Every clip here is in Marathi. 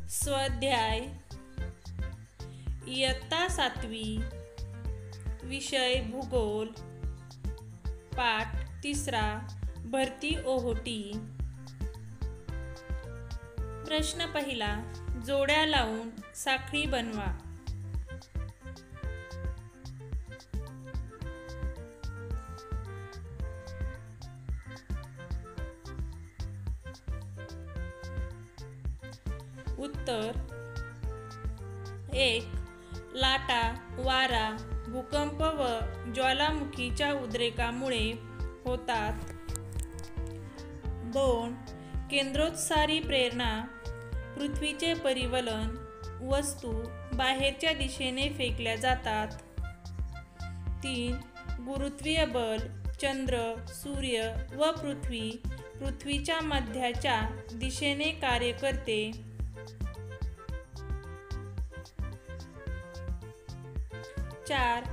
स्वाध्याय इयत्ता 7वी विषय भूगोल पाठ 3 भरती ओहोटी। प्रश्न पहिला, जोड्या लावून साखळी बनवा। उत्तर 1. लाटा, वारा, भूकंप व ज्वालामुखीच्या उद्रेकामुळे होतात। 2. केंद्रोत्सारी प्रेरणा, पृथ्वीचे परिवलन, वस्तू बाहेरच्या दिशेने फेकल्या जातात। 3. गुरुत्वीय बल, चंद्र, सूर्य व पृथ्वी पृथ्वीच्या मध्याच्या दिशेने कार्य करते। 4.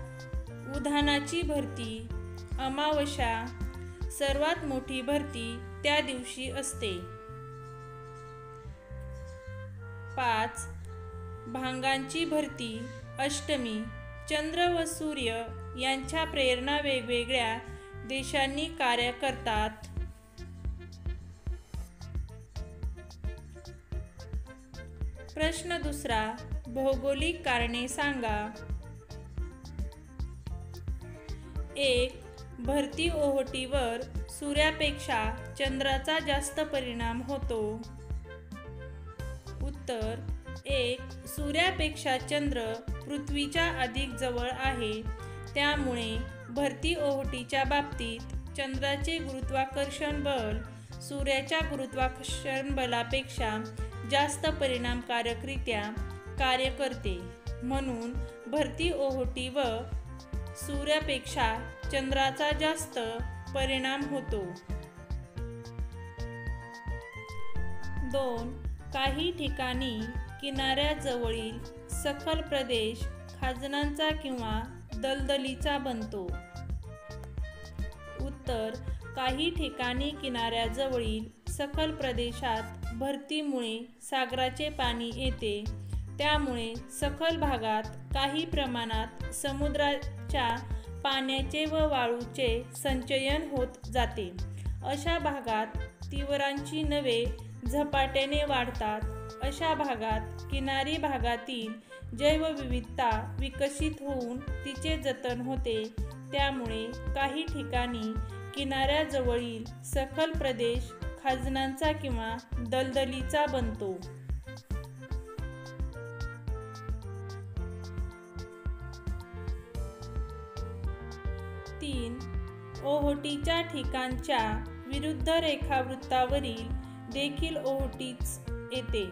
उधाणाची भरती, अमावस्या, सर्वात मोठी भरती त्या दिवशी असते। 5. भांगांची भरती, अष्टमी, चंद्र व सूर्य यांच्या प्रेरणा वेगवेगळ्या देशांनी कार्य करतात। प्रश्न दुसरा, भौगोलिक कारणे सांगा। 1. भरती ओहोटीवर सूर्यापेक्षा चंद्राचा जास्त परिणाम होतो। उत्तर 1. सूर्यापेक्षा चंद्र पृथ्वीच्या अधिक जवळ आहे, त्यामुळे भरती ओहोटीच्या बाबतीत चंद्राचे गुरुत्वाकर्षण बल सूर्याच्या गुरुत्वाकर्षण बलापेक्षा जास्त परिणामकारकरित्या कार्य करते, म्हणून भरती ओहोटी व सूर्यापेक्षा चंद्राचा जास्त परिणाम होतो। 2. काही ठिकाणी किनाऱ्याजवळील सखल प्रदेश खाजणांचा किंवा दलदलीचा बनतो। उत्तर काही ठिकाणी किनाऱ्याजवळील सखल प्रदेशात भरतीमुळे सागराचे पाणी येते, त्यामुळे सखल भागात काही प्रमाणात समुद्राच्या पाण्याचे व वाळूचे संचयन होत जाते। अशा भागात तीव्रांची नवे झपाट्याने वाढतात। अशा भागात किनारी भागातील जैवविविधता विकसित होऊन तिचे जतन होते, त्यामुळे काही ठिकाणी किनाऱ्याजवळील सखल प्रदेश खाजणांचा किंवा दलदलीचा बनतो। 3. ओहोटीच्या ठिकाणच्या विरुद्ध रेखावृत्तावरील देखील ओहोटीच येते।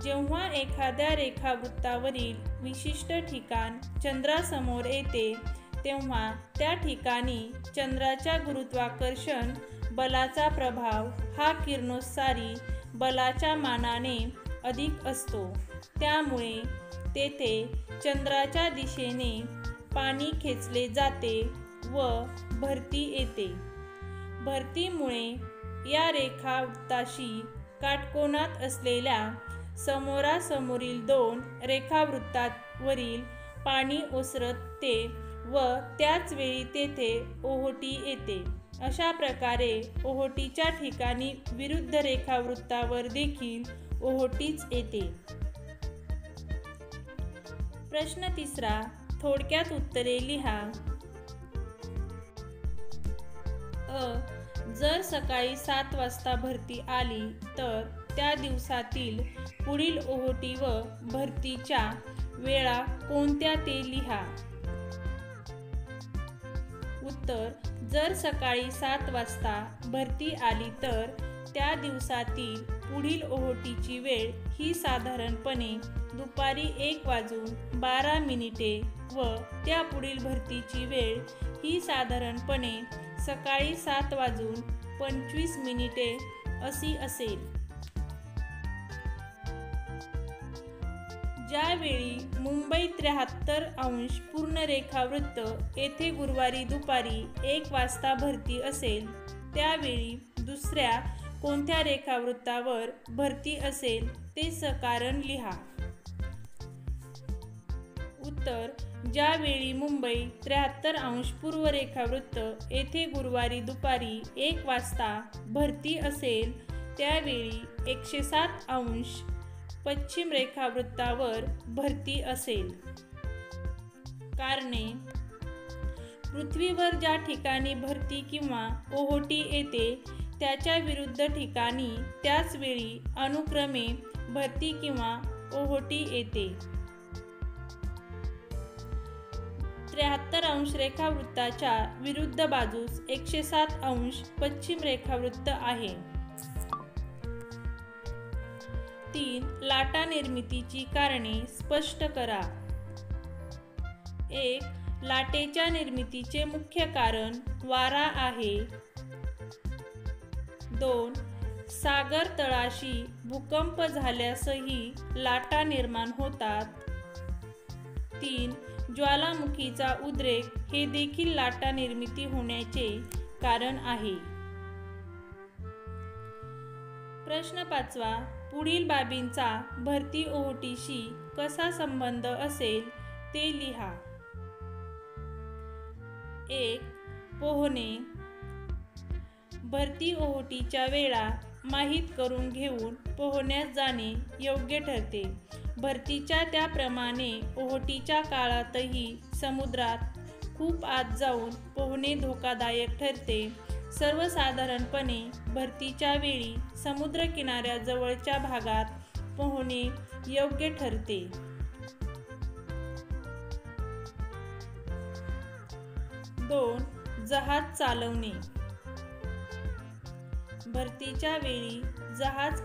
जेव्हा एखाद्या रेखावृत्तावरील विशिष्ट ठिकाण चंद्रासमोर येते, तेव्हा त्या ठिकाणी चंद्राच्या गुरुत्वाकर्षण बलाचा प्रभाव हा किरणोत्सारी बलाच्या मानाने अधिक असतो, त्यामुळे तेथे चंद्राच्या दिशेने पाणी खेचले जाते व भरती येते। भरतीमुळे या रेखावृत्ताशी काटकोनात असलेल्या समोरासमोरील 2 रेखावृत्तावरील पाणी ओसरते व त्याच वेळी तेथे ओहोटी येते। अशा प्रकारे ओहोटीच्या ठिकाणी विरुद्ध रेखावृत्तावर देखील ओहोटीच येते। प्रश्न तिसरा, थोडक्यात उत्तरे लिहा। जर सकाळी 7 वाजता भरती आली तर त्या दिवसातील पुढील ओहोटी व भरतीच्या वेळा कोणत्या ते लिहा। उत्तर जर सकाळी 7 वाजता भरती आली तर त्या दिवसातील पुढील ओहोटीची वेळ ही साधारणपणे दुपारी 1:12 व त्या पुढील भरतीची वेळ ही साधारणपणे सकाळी 7:25 अशी असेल। ज्यावेळी मुंबई 73° पूर्ण रेखावृत्त येथे गुरुवारी दुपारी 1 वाजता भरती असेल, त्यावेळी दुसऱ्या कोणत्या रेखावृत्तावर भरती असेल ते सकारण लिहा. उत्तर: ज्यावेळी मुंबई 73° पूर्व रेखावृत्त येथे गुरुवारी दुपारी 1 वाजता भरती असेल त्यावेळी 107° पश्चिम रेखावृत्तावर भरती असेल. कारणे: पृथ्वीवर ज्या ठिकाणी भरती किंवा ओहोटी येते त्याच्या विरुद्ध ठिकाणी त्याच वेळी अनुक्रमे भरती किंवा ओहोटी येते. 73° रेखावृत्ताच्या विरुद्ध बाजूस 107° पश्चिम रेखावृत्त आहे. 3. लाटा निर्मितीची कारणे स्पष्ट करा. 1. लाटेच्या निर्मितीचे मुख्य कारण वारा आहे. 2. सागर तळाशी भूकंप झाल्यासही लाटा निर्माण होतात. 3. ज्वालामुखीचा उद्रेक हे देखील लाटा निर्मिती होण्याचे कारण आहे. प्रश्न 5. पुढील बाबींचा भरती ओहोटीशी कसा संबंध असेल ते लिहा. 1. पोहणे. भरती ओहोटीच्या वेळा माहीत करून घेऊन पोहण्यास जाणे योग्य ठरते. भरतीच्या त्याप्रमाणे ओहोटीच्या काळातही समुद्रात खूप आत जाऊन पोहणे धोकादायक ठरते. सर्वसाधारणपणे भरतीच्या वेळी समुद्रकिनाऱ्याजवळच्या भागात पोहणे योग्य ठरते. 2. जहाज चालवणे. भरतीच्या वेळी जहाज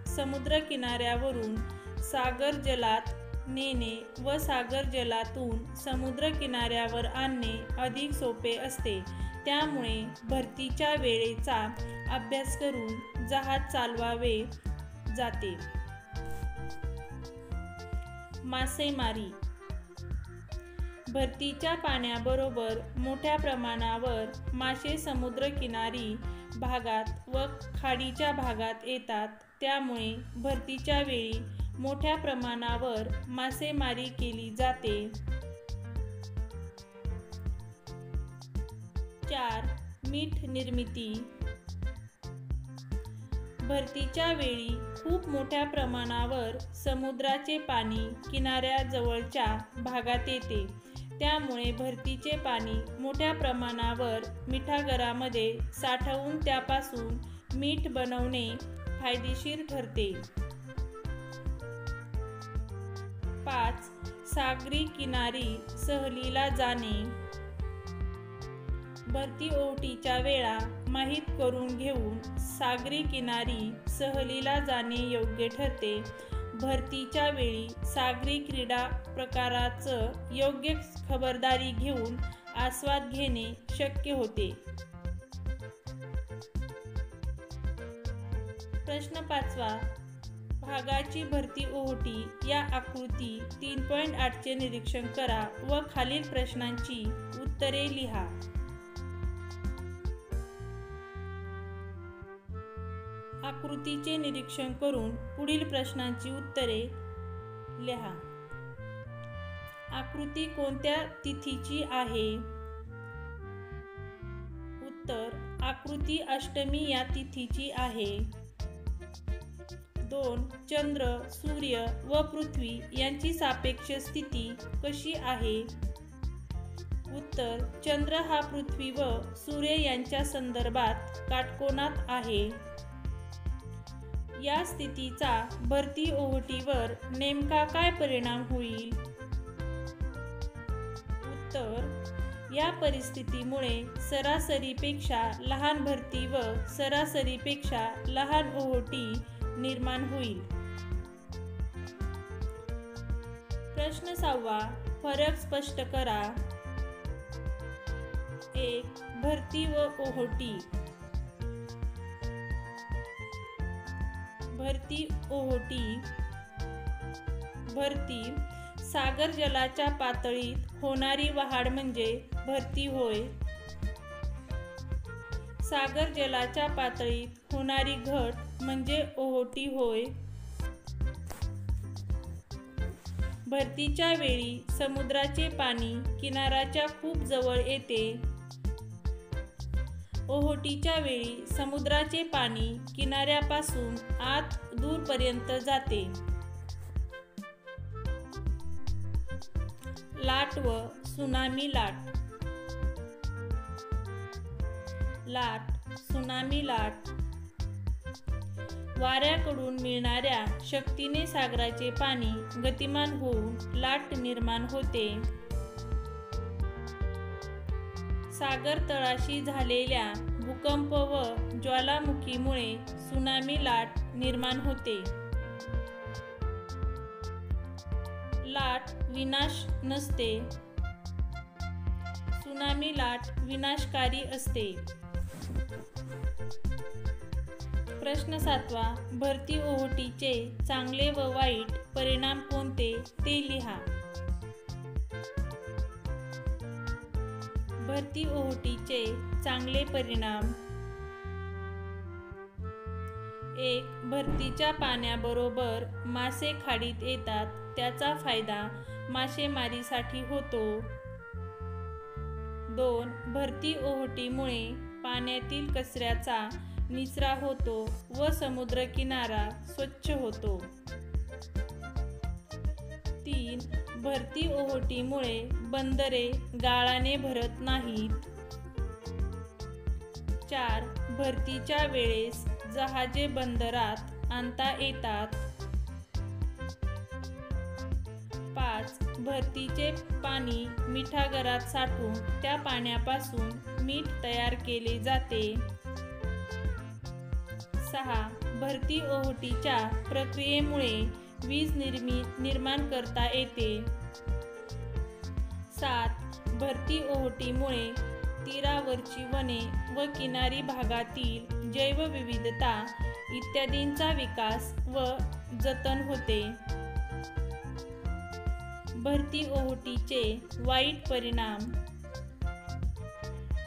समुद्र किनाऱ्यावरून सागर जलात नेणे व सागर जलातून समुद्र किनाऱ्यावर आणणे अधिक सोपे असते. त्यामुळे भरतीच्या वेळेचा अभ्यास करून जहाज चालवावे जाते. मासेमारी. भरतीच्या पाण्याबरोबर मोठ्या प्रमाणावर मासे समुद्रकिनारी भागात व खाडीच्या भागात येतात. त्यामुळे भरतीच्या वेळी मोठ्या प्रमाणावर मासेमारी केली जाते. 4. मीठ निर्मिती. भरतीच्या वेळी खूप मोठ्या प्रमाणावर समुद्राचे पाणी किनाऱ्याजवळच्या भागात येते. त्यामुळे भरतीचे पाणी मोठ्या प्रमाणावर मिठागरामध्ये साठवून त्यापासून मीठ बनवणे फायदेशीर ठरते. 5. सागरी किनारी सहलीला जाणे. भरती ओहोटीच्या वेळा माहीत करून घेऊन सागरी किनारी सहलीला जाणे योग्य ठरते. भरतीच्या वेळी सागरी क्रीडा प्रकाराचं योग्य खबरदारी घेऊन आस्वाद घेणे शक्य होते. प्रश्न 5. भागाची भरती ओहोटी या आकृती 3.8 चे निरीक्षण करा व खालील प्रश्नांची उत्तरे लिहा. आकृतीचे निरीक्षण करून पुढील प्रश्नांची उत्तरे लिहा. आकृती कोणत्या तिथीची आहे? उत्तर: आकृती अष्टमी या तिथीची आहे. 2. चंद्र, सूर्य व पृथ्वी यांची सापेक्ष स्थिती कशी आहे? उत्तर: चंद्र हा पृथ्वी व सूर्य यांच्या संदर्भात काटकोनात आहे. या स्थितीचा भरती ओहोटीवर नेमका काय परिणाम होईल? उत्तर: या परिस्थितीमुळे सरासरीपेक्षा लहान भरती व सरासरीपेक्षा लहान ओहोटी निर्माण होईल. प्रश्न 6. फरक स्पष्ट करा. 1. भरती व ओहोटी. भरती ओहोटी. भरती सागर जलाच्या पातळीत होणारी वाढ म्हणजे भरती होय. सागर जलाच्या पातळीत होणारी घट म्हणजे ओहोटी होय. भरतीच्या वेळी समुद्राचे पाणी किनाऱ्याच्या खूप जवळ येते. ओहोटीच्या वेळी समुद्राचे पाणी किनाऱ्यापासून आत दूरपर्यंत जाते. लाट व त्सुनामी लाट. त्सुनामी लाट वाऱ्याकडून मिळणाऱ्या शक्तीने सागराचे पाणी गतिमान होऊन लाट निर्माण होते. सागर तळाशी झालेल्या भूकंप व ज्वालामुखीमुळे त्सुनामी लाट निर्माण होते. लाट विनाश नसते. त्सुनामी लाट विनाशकारी असते. प्रश्न 7वा. भरती ओहोटीचे चांगले व वाईट परिणाम कोणते ते लिहा. भरती ओहोटीचे चांगले परिणाम. 1. भरतीच्या पाण्याबरोबर मासे खाडीत येतात, त्याचा फायदा मासेमारीसाठी होतो. 2. भरती ओहोटीमुळे पाण्यातील कचऱ्याचा निचरा होतो व समुद्रकिनारा स्वच्छ होतो. 3. भरती ओहोटीमुळे बंदरे गाळाने भरत नाहीत. 4. भरतीच्या वेळेस जहाजे बंदरात आणता येतात. 5. भरतीचे पाणी मिठागरात साठवून त्या पाण्यापासून मीठ तयार केले जाते. 6. भरती ओहोटीच्या प्रक्रियेमुळे वीज निर्माण करता येते. 7. भरती ओहोटीमुळे तीरावरची वने व किनारी भागातील जैवविविधता इत्यादींचा विकास व जतन होते. भरती ओहोटीचे वाईट परिणाम.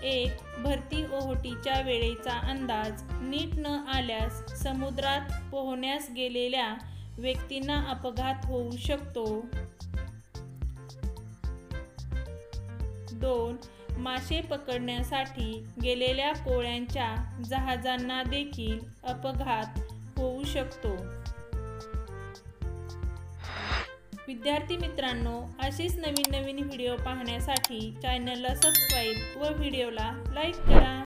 1. भरती ओहोटीच्या वेळेचा अंदाज नीट न आल्यास समुद्रात पोहण्यास गेलेल्या व्यक्तींना अपघात होऊ शकतो. 2. मासे पकडण्यासाठी गेलेल्या कोळ्यांच्या जहाजांना देखील अपघात होऊ शकतो. विद्यार्थी मित्रांनो, असेच नवीन व्हिडिओ पाहण्यासाठी चॅनलला सबस्क्राईब व व्हिडिओला लाईक करा.